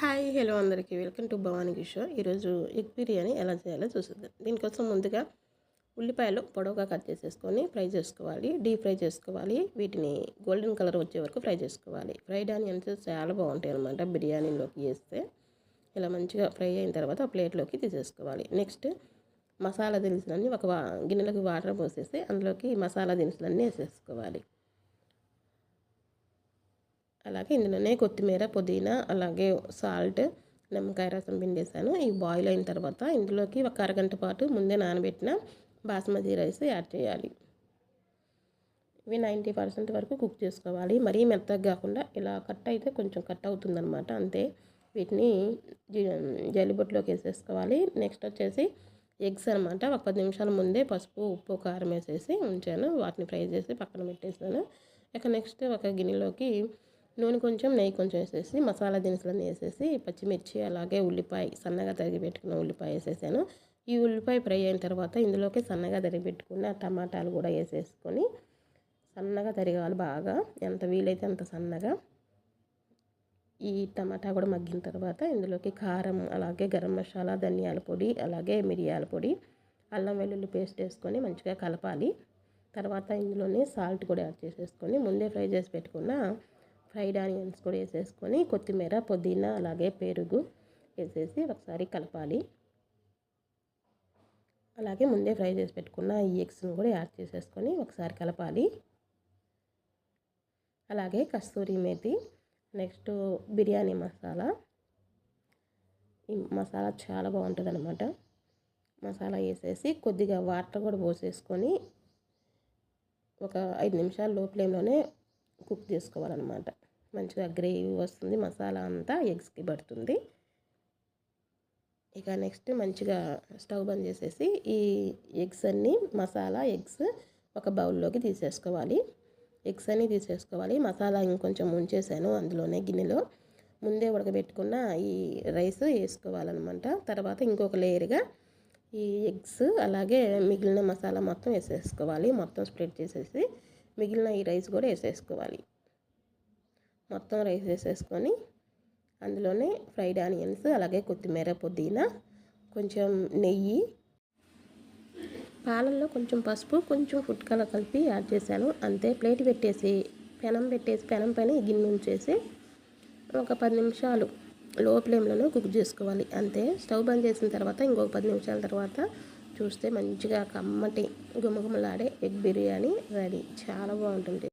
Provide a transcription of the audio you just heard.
Hi hello అందరికీ welcome to Bhavani Kishore. ఈరోజు egg biryani ఎలా చేయాలో చూసిద్దాం. దీనికోసం ముందుగా ఉల్లిపాయలు పొడవుగా కట్ చేసేసుకొని ఫ్రై చేసుకోవాలి, డీప్ ఫ్రై చేసుకోవాలి. వీటిని గోల్డెన్ కలర్ వచ్చే వరకు ఫ్రై చేసుకోవాలి. ఫ్రైడ్ ఆనియన్స్ చాలా బాగుంటాయి అన్నమాట బిర్యానీలోకి వేస్తే. ఇలా మంచిగా ఫ్రై అయిన తర్వాత ప్లేట్లోకి తీసేసుకోవాలి. నెక్స్ట్ మసాలా దినుసులన్నీ ఒక గిన్నెలోకి వాటర్ పోసేసి అందులోకి మసాలా దినుసులన్నీ వేసేసుకోవాలి. అలాగే ఇందులోనే కొత్తిమీర, పుదీనా, అలాగే సాల్ట్, నిమ్మకాయ రసం పిండేసాను. ఇవి బాయిల్ అయిన తర్వాత ఇందులోకి ఒక అరగంట పాటు ముందే నానబెట్టిన బాస్మతి రైస్ యాడ్ చేయాలి. ఇవి 90% వరకు కుక్ చేసుకోవాలి. మరీ మెత్తగా కాకుండా ఇలా కట్ అయితే కొంచెం కట్ అవుతుందన్నమాట, అంతే. వీటిని జల్లిబొట్టులోకి వేసేసుకోవాలి. నెక్స్ట్ వచ్చేసి ఎగ్స్ అనమాట. ఒక 10 నిమిషాల ముందే పసుపు, ఉప్పు, కారం వేసేసి ఉంచాను. వాటిని ఫ్రై చేసి పక్కన పెట్టేసాను. ఇక నెక్స్ట్ ఒక గిన్నెలోకి నూనె కొంచెం, నెయ్యి కొంచెం వేసేసి మసాలా దినుసులన్నీ వేసేసి పచ్చిమిర్చి, అలాగే ఉల్లిపాయ, సన్నగా తరిగి పెట్టుకున్న ఉల్లిపాయ వేసేసాను. ఈ ఉల్లిపాయ ఫ్రై అయిన తర్వాత ఇందులోకి సన్నగా తరిగి పెట్టుకున్న టమాటాలు కూడా వేసేసుకొని సన్నగా తరిగాలి బాగా, ఎంత వీలైతే అంత సన్నగా. ఈ టమాటా కూడా మగ్గిన తర్వాత ఇందులోకి కారం, అలాగే గరం మసాలా, ధనియాల పొడి, అలాగే మిరియాల పొడి, అల్లం వెల్లుల్లి పేస్ట్ వేసుకొని మంచిగా కలపాలి. తర్వాత ఇందులోనే సాల్ట్ కూడా యాడ్ చేసేసుకొని ముందే ఫ్రై చేసి పెట్టుకున్న ఫ్రైడ్ ఆనియన్స్ కూడా వేసేసుకొని కొత్తిమీర, పుదీనా, అలాగే పెరుగు వేసేసి ఒకసారి కలపాలి. అలాగే ముందే ఫ్రై చేసి పెట్టుకున్న ఈ ఎగ్స్ని కూడా యాడ్ చేసేసుకొని ఒకసారి కలపాలి. అలాగే కస్తూరి మేతి, నెక్స్ట్ బిర్యానీ మసాలా. ఈ మసాలా చాలా బాగుంటుంది అన్నమాట. మసాలా వేసేసి కొద్దిగా వాటర్ కూడా పోసేసుకొని ఒక 5 నిమిషాలు లో ఫ్లేమ్లోనే కుక్ చేసుకోవాలన్నమాట. మంచిగా గ్రేవీ వస్తుంది, మసాలా అంతా ఎగ్స్కి పడుతుంది. ఇక నెక్స్ట్ మంచిగా స్టవ్ బంద్ చేసేసి ఈ ఎగ్స్ అన్నీ, మసాలా ఎగ్స్ ఒక బౌల్లోకి తీసేసుకోవాలి. ఎగ్స్ అన్నీ తీసేసుకోవాలి. మసాలా ఇంకొంచెం ఉంచేసాను అందులోనే గిన్నెలో. ముందే ఉడకబెట్టుకున్న ఈ రైస్ వేసుకోవాలన్నమాట. తర్వాత ఇంకొక లేయర్గా ఈ ఎగ్స్, అలాగే మిగిలిన మసాలా మొత్తం వేసేసుకోవాలి. మొత్తం స్ప్రెడ్ చేసేసి మిగిలిన ఈ రైస్ కూడా వేసేసుకోవాలి. మొత్తం రైస్ వేసేసుకొని అందులోనే ఫ్రైడ్ ఆనియన్స్, అలాగే కొత్తిమీర, పుదీనా, కొంచెం నెయ్యి, పాలల్లో కొంచెం పసుపు, కొంచెం ఫుడ్ కలర్ కలిపి యాడ్ చేశాను, అంతే. ప్లేట్ పెట్టేసి పెనం పైన ఈ గిన్నె ఉంచేసి ఒక 10 నిమిషాలు లో ఫ్లేమ్లోనే కుక్ చేసుకోవాలి, అంతే. స్టవ్ బంద్ చేసిన తర్వాత ఇంకొక 10 నిమిషాల తర్వాత చూస్తే మంచిగా కమ్మటి గుమగుమలాడే ఎగ్ బిర్యానీ రెడీ. చాలా బాగుంటుంది.